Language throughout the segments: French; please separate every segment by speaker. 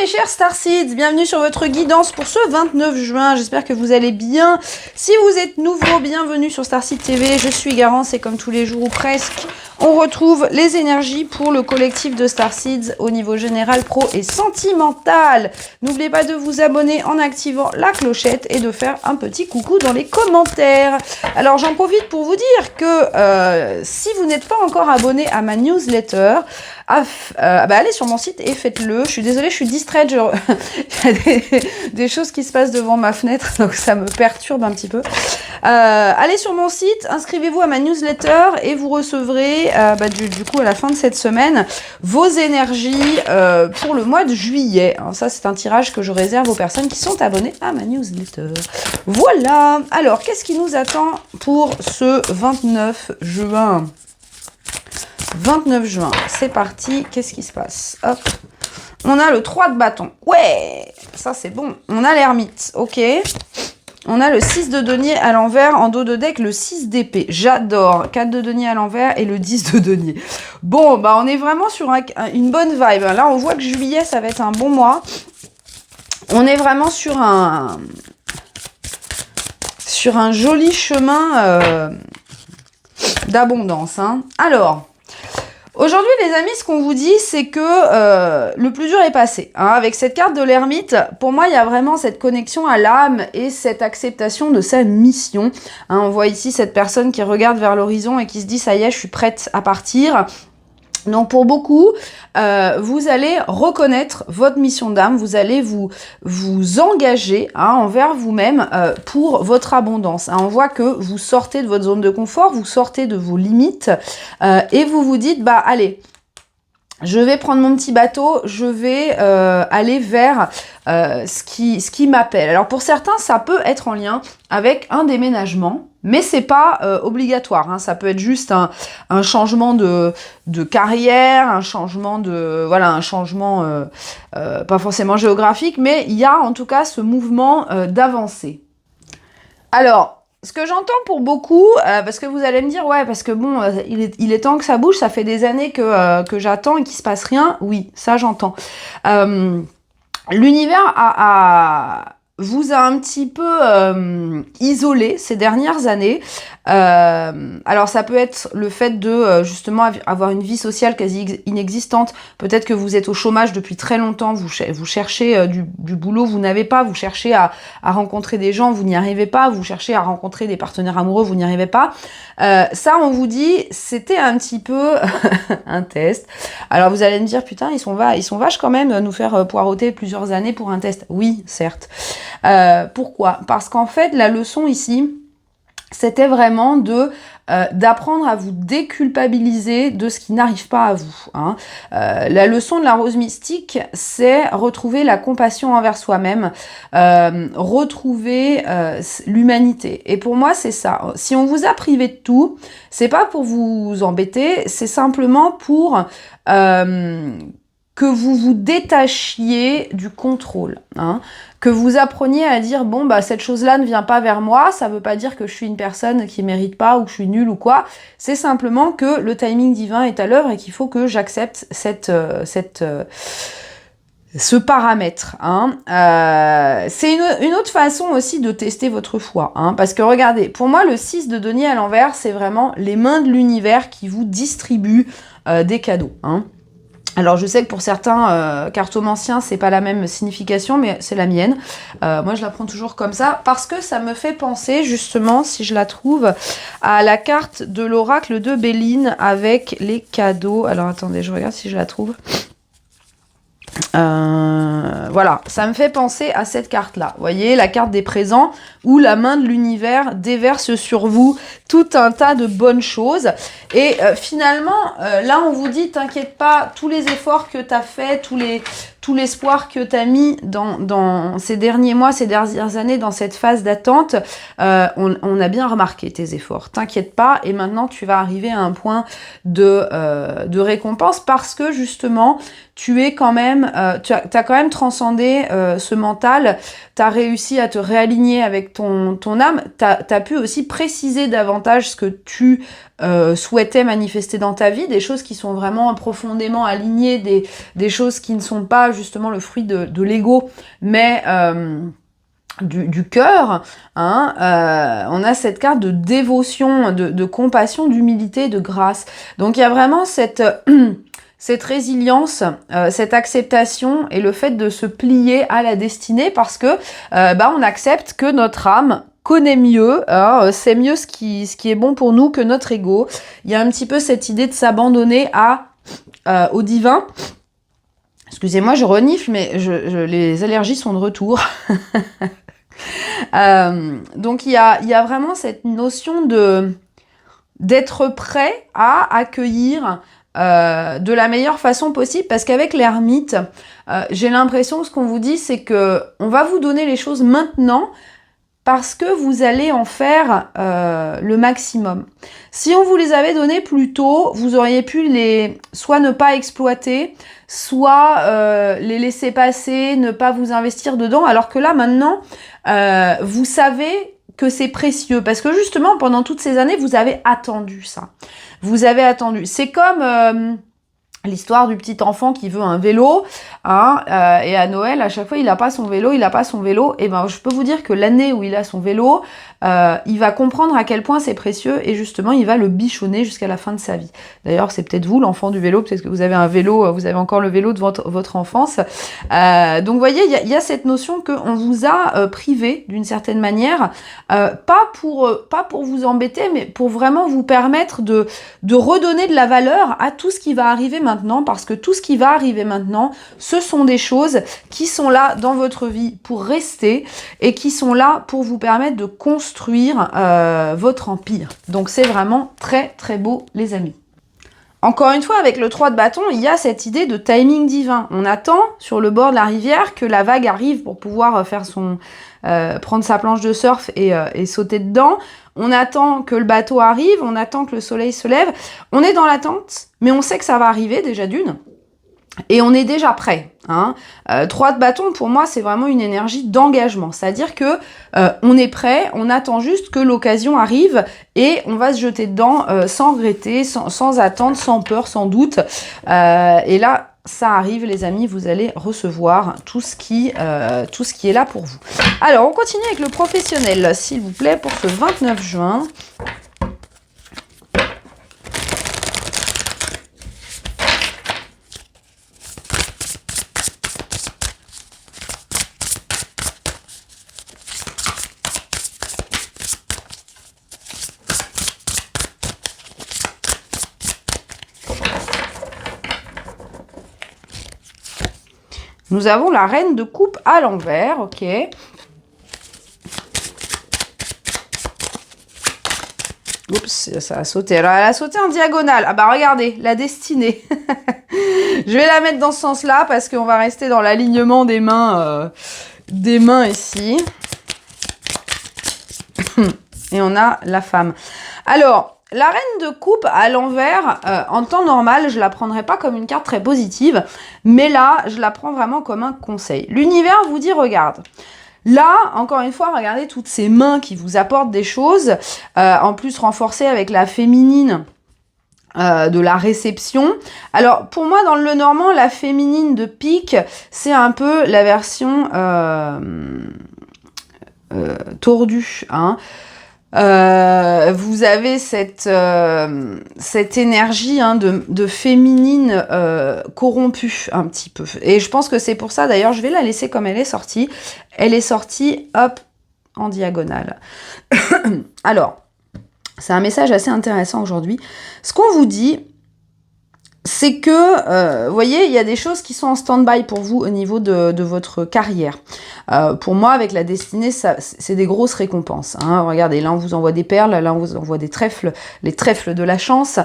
Speaker 1: chers Starseeds, bienvenue sur votre guidance pour ce 29 juin. J'espère que vous allez bien. Si vous êtes nouveau, bienvenue sur Starseed TV. Je suis Garance et comme tous les jours ou presque, on retrouve les énergies pour le collectif de Starseeds au niveau général, pro et sentimental. N'oubliez pas de vous abonner en activant la clochette et de faire un petit coucou dans les commentaires. Alors j'en profite pour vous dire que si vous n'êtes pas encore abonné à ma newsletter, allez sur mon site et faites-le. Je suis désolée, je suis distraite. Il y a des choses qui se passent devant ma fenêtre, donc ça me perturbe un petit peu. Allez sur mon site, inscrivez-vous à ma newsletter et vous recevrez du coup à la fin de cette semaine vos énergies pour le mois de juillet. Alors ça, c'est un tirage que je réserve aux personnes qui sont abonnées à ma newsletter. Voilà. Alors, qu'est-ce qui nous attend pour ce 29 juin 29 juin, c'est parti. Qu'est-ce qui se passe? Hop. On a le 3 de bâton. Ouais, ça c'est bon. On a l'ermite, ok. On a le 6 de denier à l'envers, en dos de deck, le 6 d'épée. J'adore. 4 de denier à l'envers et le 10 de denier. Bon, bah on est vraiment sur une bonne vibe. Là, on voit que juillet, ça va être un bon mois. On est vraiment sur un joli chemin d'abondance. Hein. Alors... aujourd'hui, les amis, ce qu'on vous dit, c'est que le plus dur est passé. Hein. Avec cette carte de l'ermite, pour moi, il y a vraiment cette connexion à l'âme et cette acceptation de sa mission. Hein, on voit ici cette personne qui regarde vers l'horizon et qui se dit « ça y est, je suis prête à partir ». Donc pour beaucoup, vous allez reconnaître votre mission d'âme, vous allez vous engager envers vous-même pour votre abondance. Hein. On voit que vous sortez de votre zone de confort, vous sortez de vos limites et vous vous dites, bah allez, je vais prendre mon petit bateau, je vais aller vers ce qui m'appelle. Alors pour certains, ça peut être en lien avec un déménagement, mais c'est pas obligatoire. Hein. Ça peut être juste un changement de carrière, un changement pas forcément géographique, mais il y a en tout cas ce mouvement d'avancer. Alors, ce que j'entends pour beaucoup, parce que vous allez me dire, ouais, parce que bon, il est temps que ça bouge, ça fait des années que j'attends et qu'il se passe rien. Oui, ça j'entends. L'univers vous a un petit peu isolé ces dernières années. Alors ça peut être le fait de justement avoir une vie sociale quasi inexistante. Peut-être que vous êtes au chômage depuis très longtemps, vous cherchez du boulot, vous n'avez pas, vous cherchez à rencontrer des gens, vous n'y arrivez pas, vous cherchez à rencontrer des partenaires amoureux, vous n'y arrivez pas. Ça, on vous dit, c'était un petit peu un test. Alors vous allez me dire, putain, ils sont vaches quand même nous faire poireauter plusieurs années pour un test. Oui, certes. Pourquoi? Parce qu'en fait, la leçon ici, c'était vraiment d'apprendre à vous déculpabiliser de ce qui n'arrive pas à vous. Hein. La leçon de la rose mystique, c'est retrouver la compassion envers soi-même, retrouver l'humanité. Et pour moi, c'est ça. Si on vous a privé de tout, c'est pas pour vous embêter, c'est simplement pour que vous vous détachiez du contrôle, hein, que vous appreniez à dire bon bah cette chose-là ne vient pas vers moi, ça veut pas dire que je suis une personne qui mérite pas ou que je suis nulle ou quoi, c'est simplement que le timing divin est à l'œuvre et qu'il faut que j'accepte ce paramètre. Hein. C'est une autre façon aussi de tester votre foi, hein, parce que regardez, pour moi le 6 de denier à l'envers, c'est vraiment les mains de l'univers qui vous distribuent des cadeaux. Hein. Alors je sais que pour certains cartomanciens c'est pas la même signification, mais c'est la mienne. Moi je la prends toujours comme ça parce que ça me fait penser justement, si je la trouve, à la carte de l'oracle de Béline avec les cadeaux. Alors attendez, je regarde si je la trouve. Voilà, ça me fait penser à cette carte-là. Vous voyez, la carte des présents où la main de l'univers déverse sur vous tout un tas de bonnes choses. Et finalement, là, on vous dit, t'inquiète pas, tous les efforts que t'as fait, tout l'espoir que t'as mis dans ces derniers mois, ces dernières années, dans cette phase d'attente, on a bien remarqué tes efforts. T'inquiète pas, et maintenant, tu vas arriver à un point de récompense parce que, justement, tu es quand même t'as quand même transcendé ce mental, t'as réussi à te réaligner avec ton âme, t'as pu aussi préciser davantage ce que tu souhaitais manifester dans ta vie, des choses qui sont vraiment profondément alignées, des choses qui ne sont pas justement le fruit de l'ego, mais du cœur, hein, on a cette carte de dévotion, de compassion, d'humilité, de grâce. Donc il y a vraiment cette résilience, cette acceptation et le fait de se plier à la destinée parce que on accepte que notre âme connaît mieux, hein, c'est mieux ce qui est bon pour nous que notre ego. Il y a un petit peu cette idée de s'abandonner au divin. Excusez-moi, je renifle, mais les allergies sont de retour. Donc il y a vraiment cette notion d'être prêt à accueillir de la meilleure façon possible, parce qu'avec l'ermite, j'ai l'impression que ce qu'on vous dit, c'est que on va vous donner les choses maintenant parce que vous allez en faire le maximum. Si on vous les avait données plus tôt, vous auriez pu soit ne pas exploiter, soit les laisser passer, ne pas vous investir dedans, alors que là, maintenant, vous savez que c'est précieux, parce que justement, pendant toutes ces années, vous avez attendu ça. Vous avez attendu. C'est comme l'histoire du petit enfant qui veut un vélo, hein, et à Noël, à chaque fois, il n'a pas son vélo, et ben, je peux vous dire que l'année où il a son vélo, il va comprendre à quel point c'est précieux, et justement, il va le bichonner jusqu'à la fin de sa vie. D'ailleurs, c'est peut-être vous, l'enfant du vélo, peut-être que vous avez un vélo, vous avez encore le vélo de votre enfance. Donc, vous voyez, il y a cette notion qu'on vous a privé, d'une certaine manière, pas pour vous embêter, mais pour vraiment vous permettre de redonner de la valeur à tout ce qui va arriver maintenant, parce que tout ce qui va arriver maintenant, ce sont des choses qui sont là dans votre vie pour rester et qui sont là pour vous permettre de construire votre empire. Donc c'est vraiment très très beau, les amis. Encore une fois, avec le 3 de bâton, il y a cette idée de timing divin. On attend sur le bord de la rivière que la vague arrive pour pouvoir prendre sa planche de surf et sauter dedans. On attend que le bateau arrive, on attend que le soleil se lève. On est dans l'attente, mais on sait que ça va arriver déjà d'une. Et on est déjà prêt. Hein. 3 de bâton, pour moi, c'est vraiment une énergie d'engagement. C'est-à-dire que on est prêt, on attend juste que l'occasion arrive et on va se jeter dedans sans regretter, sans attendre, sans peur, sans doute. Et là, ça arrive, les amis, vous allez recevoir tout ce qui est là pour vous. Alors, on continue avec le professionnel, s'il vous plaît, pour ce 29 juin. Nous avons la reine de coupe à l'envers, ok. Oups, ça a sauté. Alors, elle a sauté en diagonale. Ah bah regardez, la destinée. Je vais la mettre dans ce sens-là parce qu'on va rester dans l'alignement des mains ici. Et on a la femme. Alors, la reine de coupe à l'envers, en temps normal, je la prendrais pas comme une carte très positive, mais là, je la prends vraiment comme un conseil. L'univers vous dit, regarde, là, encore une fois, regardez toutes ces mains qui vous apportent des choses, en plus renforcées avec la féminine de la réception. Alors, pour moi, dans le Lenormand, la féminine de pique, c'est un peu la version tordue, hein. Vous avez cette énergie hein, de féminine corrompue un petit peu. Et je pense que c'est pour ça, d'ailleurs, je vais la laisser comme elle est sortie. Elle est sortie, hop, en diagonale. Alors, c'est un message assez intéressant aujourd'hui. Ce qu'on vous dit, c'est que, vous voyez, il y a des choses qui sont en stand-by pour vous au niveau de votre carrière. Pour moi, avec la destinée, c'est des grosses récompenses. Hein. Regardez, là, on vous envoie des perles, là, on vous envoie des trèfles, les trèfles de la chance.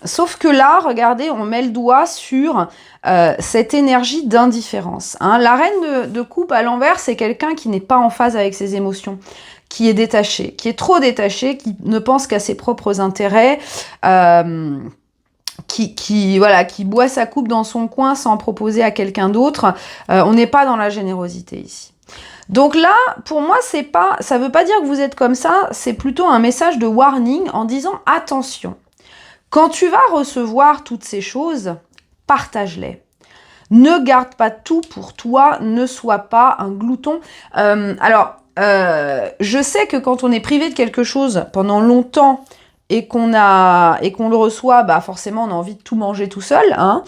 Speaker 1: Sauf que là, regardez, on met le doigt sur cette énergie d'indifférence. Hein. La reine de coupe à l'envers, c'est quelqu'un qui n'est pas en phase avec ses émotions, qui est détaché, qui est trop détaché, qui ne pense qu'à ses propres intérêts, voilà, qui boit sa coupe dans son coin sans proposer à quelqu'un d'autre. On n'est pas dans la générosité ici. Donc là, pour moi, ça veut pas dire que vous êtes comme ça, c'est plutôt un message de warning en disant attention. Quand tu vas recevoir toutes ces choses, partage-les. Ne garde pas tout pour toi, ne sois pas un glouton. Je sais que quand on est privé de quelque chose pendant longtemps et qu'on le reçoit, bah forcément on a envie de tout manger tout seul. Hein.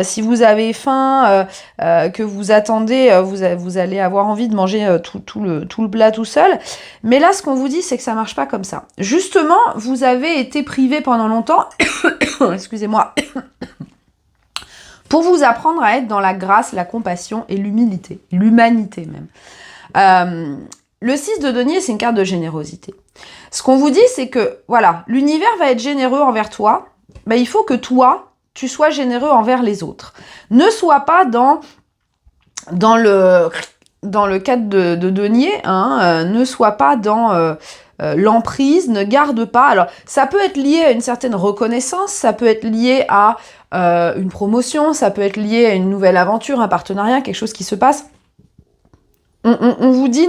Speaker 1: Si vous avez faim, que vous attendez, vous allez avoir envie de manger tout le plat tout seul. Mais là, ce qu'on vous dit, c'est que ça marche pas comme ça. Justement, vous avez été privé pendant longtemps. Excusez-moi. Pour vous apprendre à être dans la grâce, la compassion et l'humilité. L'humanité même. Le 6 de denier, c'est une carte de générosité. Ce qu'on vous dit, c'est que, voilà, l'univers va être généreux envers toi. Ben, il faut que toi, tu sois généreux envers les autres. Ne sois pas dans le cadre de denier, hein, ne sois pas dans l'emprise, ne garde pas. Alors, ça peut être lié à une certaine reconnaissance, ça peut être lié à une promotion, ça peut être lié à une nouvelle aventure, un partenariat, quelque chose qui se passe. On vous dit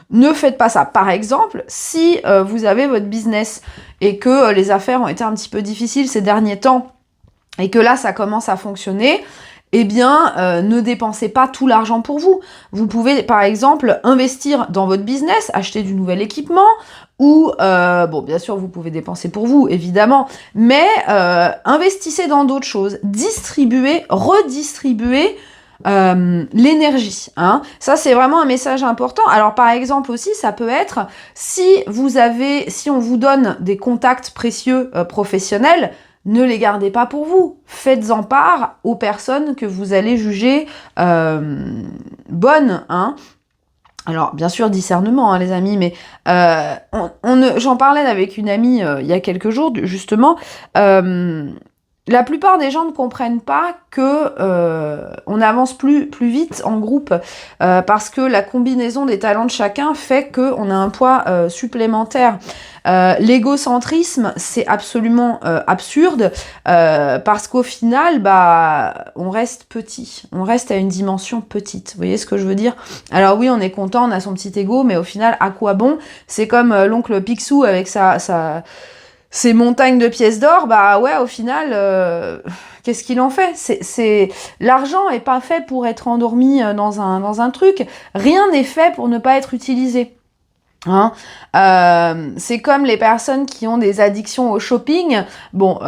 Speaker 1: ne faites pas ça. Par exemple, si vous avez votre business et que les affaires ont été un petit peu difficiles ces derniers temps et que là, ça commence à fonctionner, eh bien, ne dépensez pas tout l'argent pour vous. Vous pouvez, par exemple, investir dans votre business, acheter du nouvel équipement, ou, bon, bien sûr, vous pouvez dépenser pour vous, évidemment, mais investissez dans d'autres choses. Distribuez, redistribuez l'énergie. Hein. Ça, c'est vraiment un message important. Alors, par exemple aussi, ça peut être, si on vous donne des contacts précieux professionnels, ne les gardez pas pour vous. Faites-en part aux personnes que vous allez juger bonnes. Hein. Alors, bien sûr, discernement, hein, les amis, mais j'en parlais avec une amie il y a quelques jours, justement. La plupart des gens ne comprennent pas que on avance plus vite en groupe parce que la combinaison des talents de chacun fait qu'on a un poids supplémentaire. L'égocentrisme, c'est absolument absurde parce qu'au final, bah, on reste petit, on reste à une dimension petite. Vous voyez ce que je veux dire? Alors oui, on est content, on a son petit ego, mais au final, à quoi bon? C'est comme l'oncle Picsou avec ces montagnes de pièces d'or, bah ouais, au final, qu'est-ce qu'il en fait? L'argent est pas fait pour être endormi dans un truc. Rien n'est fait pour ne pas être utilisé. Hein, c'est comme les personnes qui ont des addictions au shopping. Bon,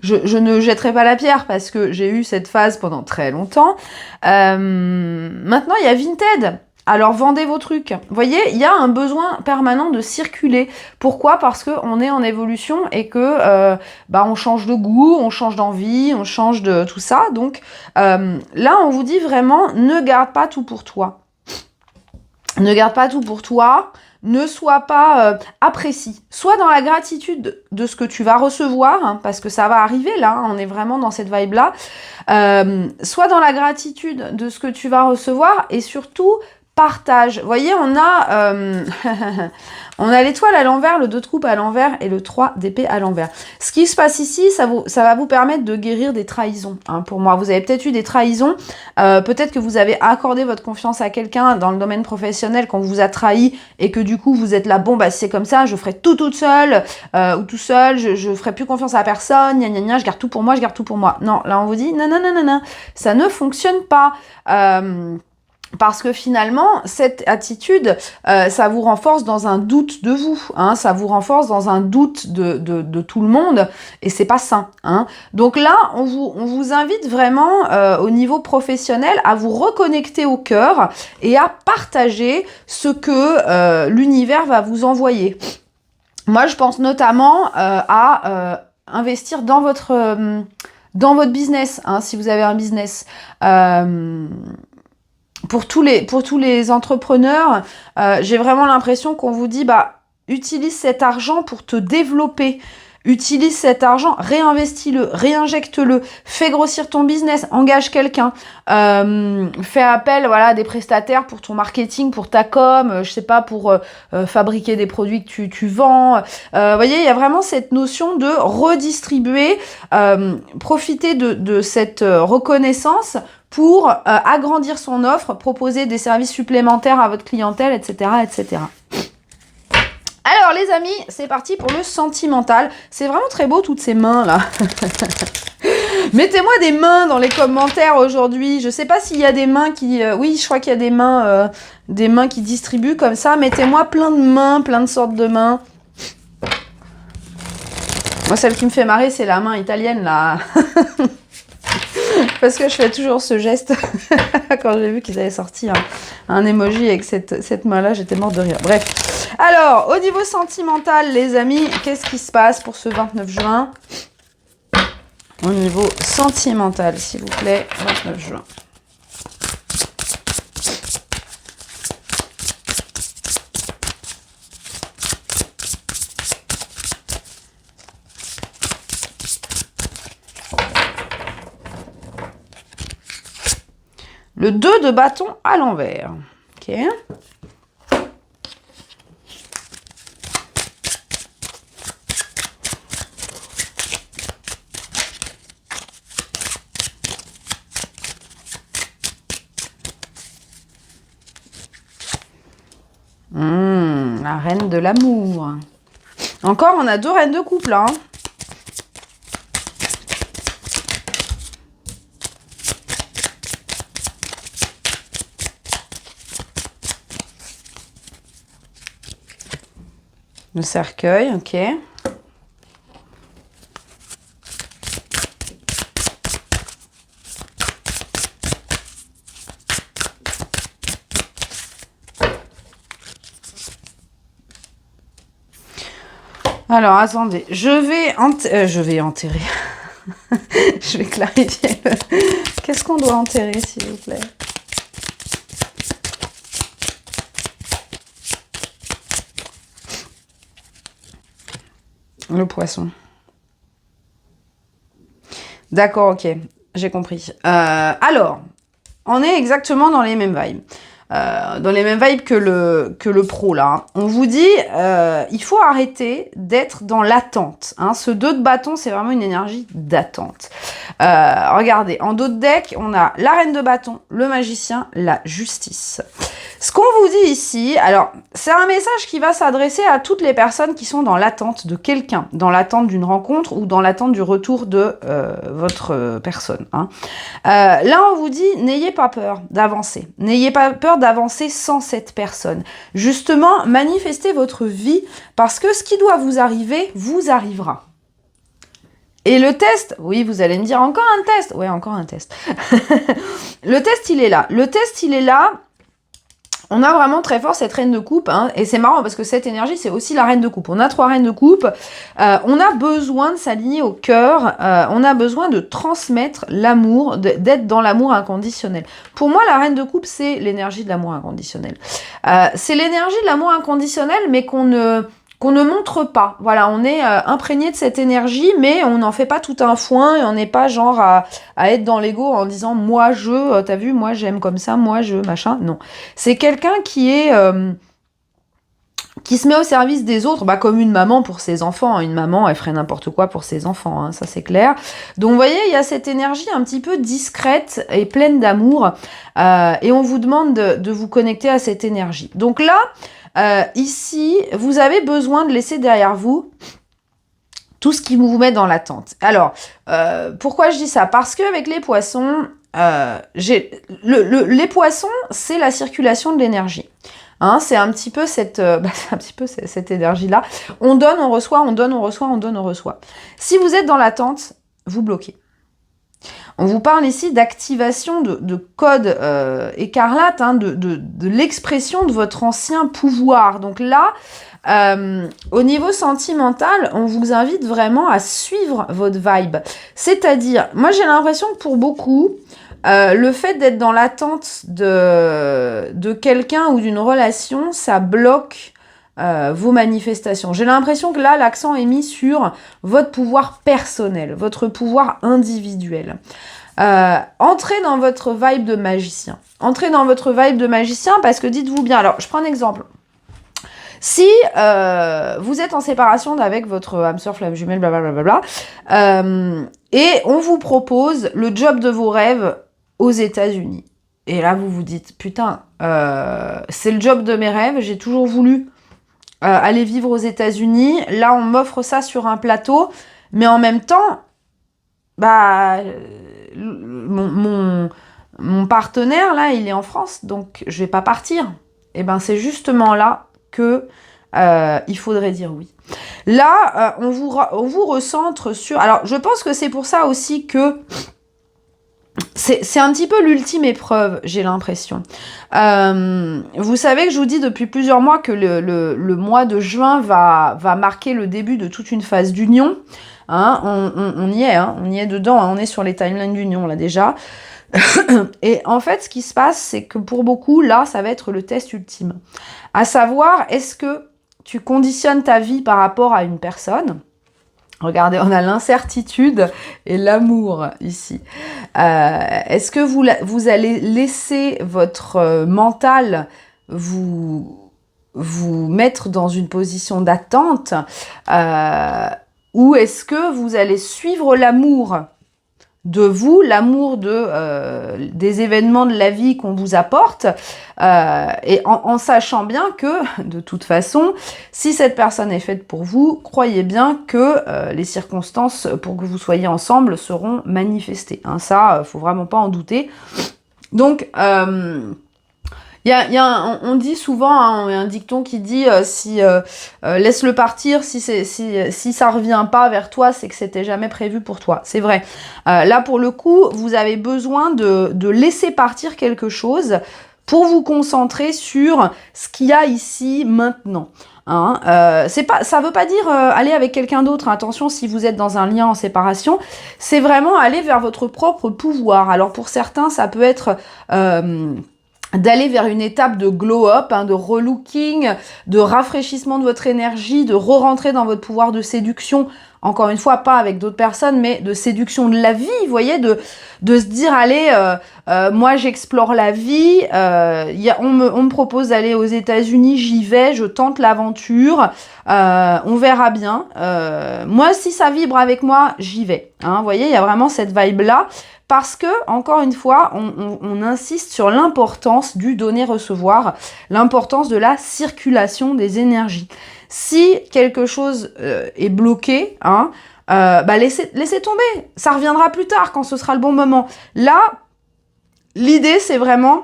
Speaker 1: je ne jetterai pas la pierre parce que j'ai eu cette phase pendant très longtemps. Maintenant, il y a Vinted. Alors, vendez vos trucs. Vous voyez, il y a un besoin permanent de circuler. Pourquoi? Parce qu'on est en évolution et que on change de goût, on change d'envie, on change de tout ça. Donc, là, on vous dit vraiment, ne garde pas tout pour toi. Ne garde pas tout pour toi, ne sois pas apprécie. Sois dans la gratitude de ce que tu vas recevoir, hein, parce que ça va arriver là, hein, on est vraiment dans cette vibe-là. Sois dans la gratitude de ce que tu vas recevoir et surtout, partage. Vous voyez, on a l'étoile à l'envers, le 2 de coupe à l'envers et le 3 d'épée à l'envers. Ce qui se passe ici, ça va vous permettre de guérir des trahisons. Hein, pour moi, vous avez peut-être eu des trahisons. Peut-être que vous avez accordé votre confiance à quelqu'un dans le domaine professionnel quand vous a trahi et que du coup, vous êtes là, bon, bah c'est comme ça, je ferai tout toute seule ou tout seul, je ferai plus confiance à personne, gna gna gna, je garde tout pour moi, je garde tout pour moi. Non, là, on vous dit, non, non, non, non, non, ça ne fonctionne pas. Parce que finalement, cette attitude, ça vous renforce dans un doute de vous, hein, ça vous renforce dans un doute de tout le monde, et c'est pas sain. Hein. Donc là, on vous invite vraiment au niveau professionnel à vous reconnecter au cœur et à partager ce que l'univers va vous envoyer. Moi, je pense notamment à investir dans votre business, hein, si vous avez un business. Pour tous les entrepreneurs, j'ai vraiment l'impression qu'on vous dit, bah, utilise cet argent pour te développer. Utilise cet argent, réinvestis-le, réinjecte-le, fais grossir ton business, engage quelqu'un, fais appel voilà, à des prestataires pour ton marketing, pour ta com, je sais pas, pour fabriquer des produits que tu vends. Vous voyez, il y a vraiment cette notion de redistribuer, profiter de cette reconnaissance pour agrandir son offre, proposer des services supplémentaires à votre clientèle, etc., etc. Alors les amis, c'est parti pour le sentimental. C'est vraiment très beau toutes ces mains là. Mettez-moi des mains dans les commentaires aujourd'hui. Je sais pas s'il y a des mains qui... oui, je crois qu'il y a des mains qui distribuent comme ça. Mettez-moi plein de mains, plein de sortes de mains. Moi, celle qui me fait marrer, c'est la main italienne là. Parce que je fais toujours ce geste. Quand j'ai vu qu'ils avaient sorti un emoji avec cette main-là, j'étais morte de rire. Bref. Alors, au niveau sentimental, les amis, qu'est-ce qui se passe pour ce 29 juin? Au niveau sentimental, s'il vous plaît, 29 juin. Le 2 de bâton à l'envers. Ok. La reine de l'amour. Encore, on a 2 reines de couple, hein. Le cercueil, ok. Alors, attendez, je vais enterrer. Je vais clarifier. Qu'est-ce qu'on doit enterrer, s'il vous plaît? Le poisson. D'accord, ok. J'ai compris. Alors, on est exactement dans les mêmes vibes. Dans les mêmes vibes que le pro, là. On vous dit, il faut arrêter d'être dans l'attente. Hein. Ce 2 de bâton, c'est vraiment une énergie d'attente. Regardez, en dos de deck, on a la reine de bâton, le magicien, la justice. Ce qu'on vous dit ici, alors, c'est un message qui va s'adresser à toutes les personnes qui sont dans l'attente de quelqu'un, dans l'attente d'une rencontre ou dans l'attente du retour de votre personne. Hein. Là, on vous dit, n'ayez pas peur d'avancer. N'ayez pas peur d'avancer sans cette personne. Justement, manifestez votre vie parce que ce qui doit vous arriver, vous arrivera. Et le test, oui, vous allez me dire, encore un test. Ouais, encore un test. Le test, il est là. Le test, il est là. On a vraiment très fort cette reine de coupe, hein, et c'est marrant parce que cette énergie, c'est aussi la reine de coupe. On a 3 reines de coupe, on a besoin de s'aligner au cœur, on a besoin de transmettre l'amour, d'être dans l'amour inconditionnel. Pour moi, la reine de coupe, c'est l'énergie de l'amour inconditionnel. C'est l'énergie de l'amour inconditionnel, mais qu'on ne montre pas. Voilà, on est imprégné de cette énergie, mais on n'en fait pas tout un foin et on n'est pas genre à être dans l'ego en disant « moi, t'as vu, moi, j'aime comme ça, moi, machin ». Non. C'est quelqu'un qui se met au service des autres, bah, comme une maman pour ses enfants. Une maman, elle ferait n'importe quoi pour ses enfants, hein, ça c'est clair. Donc, vous voyez, il y a cette énergie un petit peu discrète et pleine d'amour. Et on vous demande de vous connecter à cette énergie. Donc là, ici, vous avez besoin de laisser derrière vous tout ce qui vous met dans l'attente. Alors, pourquoi je dis ça? Parce qu'avec les poissons, les poissons, c'est la circulation de l'énergie. Hein, c'est un petit peu cette énergie-là. On donne, on reçoit, on donne, on reçoit, on donne, on reçoit. Si vous êtes dans l'attente, vous bloquez. On vous parle ici d'activation de code écarlate, hein, de l'expression de votre ancien pouvoir. Donc là, au niveau sentimental, on vous invite vraiment à suivre votre vibe. C'est-à-dire, moi j'ai l'impression que pour beaucoup, le fait d'être dans l'attente de quelqu'un ou d'une relation, ça bloque vos manifestations. J'ai l'impression que là, l'accent est mis sur votre pouvoir personnel, votre pouvoir individuel. Entrez dans votre vibe de magicien. Entrez dans votre vibe de magicien parce que dites-vous bien, alors je prends un exemple. Si vous êtes en séparation avec votre âme sœur, flamme jumelle, blablabla, et on vous propose le job de vos rêves aux États-Unis. Et là, vous vous dites, putain, c'est le job de mes rêves, j'ai toujours voulu aller vivre aux États-Unis. Là, on m'offre ça sur un plateau, mais en même temps, bah, mon partenaire, là, il est en France, donc je vais pas partir. Et ben, c'est justement là que il faudrait dire oui. Là, on vous recentre sur... Alors, je pense que c'est pour ça aussi que c'est un petit peu l'ultime épreuve, j'ai l'impression. Vous savez que je vous dis depuis plusieurs mois que le mois de juin va marquer le début de toute une phase d'union. Hein, on y est, hein, on y est dedans, hein, on est sur les timelines d'union là déjà. Et en fait, ce qui se passe, c'est que pour beaucoup, là, ça va être le test ultime. À savoir, est-ce que tu conditionnes ta vie par rapport à une personne? Regardez, on a l'incertitude et l'amour ici. Est-ce que vous allez laisser votre mental vous mettre dans une position d'attente ou est-ce que vous allez suivre l'amour de vous, l'amour des événements de la vie qu'on vous apporte, et en sachant bien que, de toute façon, si cette personne est faite pour vous, croyez bien que les circonstances pour que vous soyez ensemble seront manifestées. Hein, ça, faut vraiment pas en douter. Donc, on dit souvent, hein, un dicton qui dit laisse-le partir, si ça revient pas vers toi, c'est que c'était jamais prévu pour toi. C'est vrai. Là, pour le coup, vous avez besoin de laisser partir quelque chose pour vous concentrer sur ce qu'il y a ici maintenant. Hein, ça veut pas dire aller avec quelqu'un d'autre. Attention, si vous êtes dans un lien en séparation, c'est vraiment aller vers votre propre pouvoir. Alors pour certains, ça peut être d'aller vers une étape de glow-up, hein, de relooking, de rafraîchissement de votre énergie, de re-rentrer dans votre pouvoir de séduction, encore une fois, pas avec d'autres personnes, mais de séduction de la vie, vous voyez, de se dire, allez, moi j'explore la vie, on me propose d'aller aux États-Unis, j'y vais, je tente l'aventure, on verra bien. Moi, si ça vibre avec moi, j'y vais. Hein, vous voyez, il y a vraiment cette vibe-là. Parce que, encore une fois, on insiste sur l'importance du donner-recevoir, l'importance de la circulation des énergies. Si quelque chose est bloqué, hein, laissez tomber. Ça reviendra plus tard quand ce sera le bon moment. Là, l'idée, c'est vraiment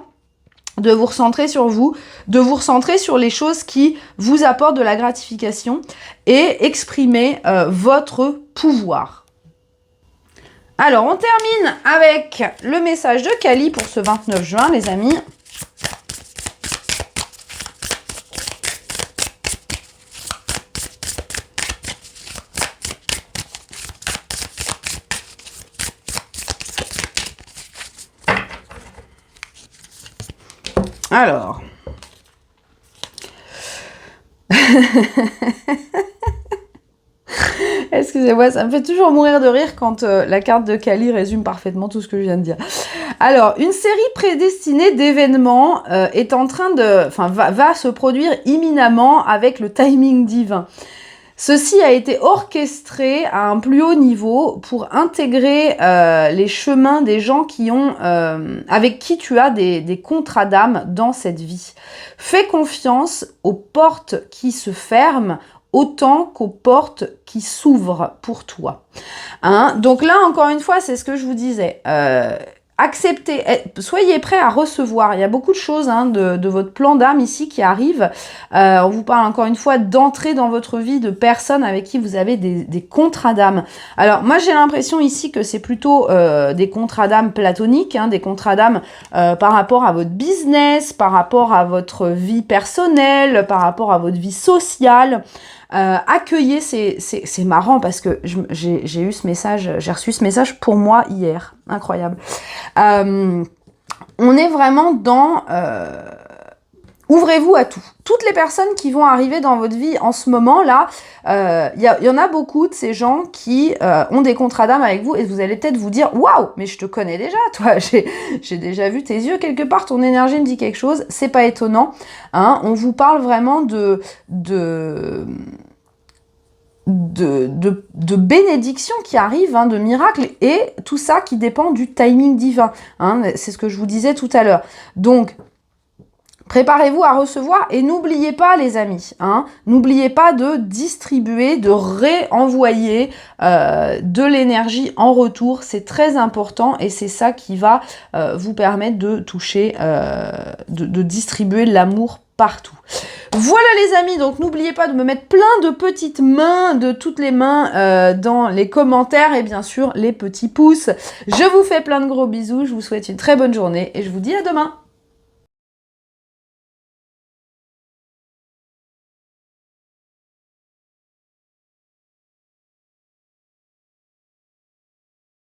Speaker 1: de vous recentrer sur vous, de vous recentrer sur les choses qui vous apportent de la gratification et exprimer votre pouvoir. Alors, on termine avec le message de Kali pour ce 29 juin, les amis. Alors. Excusez-moi, ça me fait toujours mourir de rire quand la carte de Kali résume parfaitement tout ce que je viens de dire. Alors, une série prédestinée d'événements est en train va se produire imminemment avec le timing divin. Ceci a été orchestré à un plus haut niveau pour intégrer les chemins des gens qui ont, avec qui tu as des contrats d'âme dans cette vie. Fais confiance aux portes qui se ferment autant qu'aux portes qui s'ouvrent pour toi. Hein? Donc là, encore une fois, c'est ce que je vous disais. Acceptez, soyez prêts à recevoir. Il y a beaucoup de choses hein, de votre plan d'âme ici qui arrivent. On vous parle encore une fois d'entrer dans votre vie de personnes avec qui vous avez des contrats d'âme. Alors moi j'ai l'impression ici que c'est plutôt des contrats d'âme platoniques, hein, des contrats d'âme par rapport à votre business, par rapport à votre vie personnelle, par rapport à votre vie sociale. Accueillez, c'est marrant parce que j'ai eu ce message, j'ai reçu ce message pour moi hier, incroyable. On est vraiment dans ouvrez-vous à tout. Toutes les personnes qui vont arriver dans votre vie en ce moment-là, y en a beaucoup de ces gens qui ont des contrats d'âme avec vous et vous allez peut-être vous dire « Waouh, mais je te connais déjà, toi, j'ai déjà vu tes yeux quelque part, ton énergie me dit quelque chose. » C'est pas étonnant. Hein, on vous parle vraiment de bénédictions qui arrivent, hein, de miracles, et tout ça qui dépend du timing divin. Hein, c'est ce que je vous disais tout à l'heure. Donc, préparez-vous à recevoir et n'oubliez pas les amis, hein, n'oubliez pas de distribuer, de réenvoyer de l'énergie en retour, c'est très important et c'est ça qui va vous permettre de toucher, de distribuer l'amour partout. Voilà les amis, donc n'oubliez pas de me mettre plein de petites mains, de toutes les mains dans les commentaires et bien sûr les petits pouces. Je vous fais plein de gros bisous, je vous souhaite une très bonne journée et je vous dis à demain.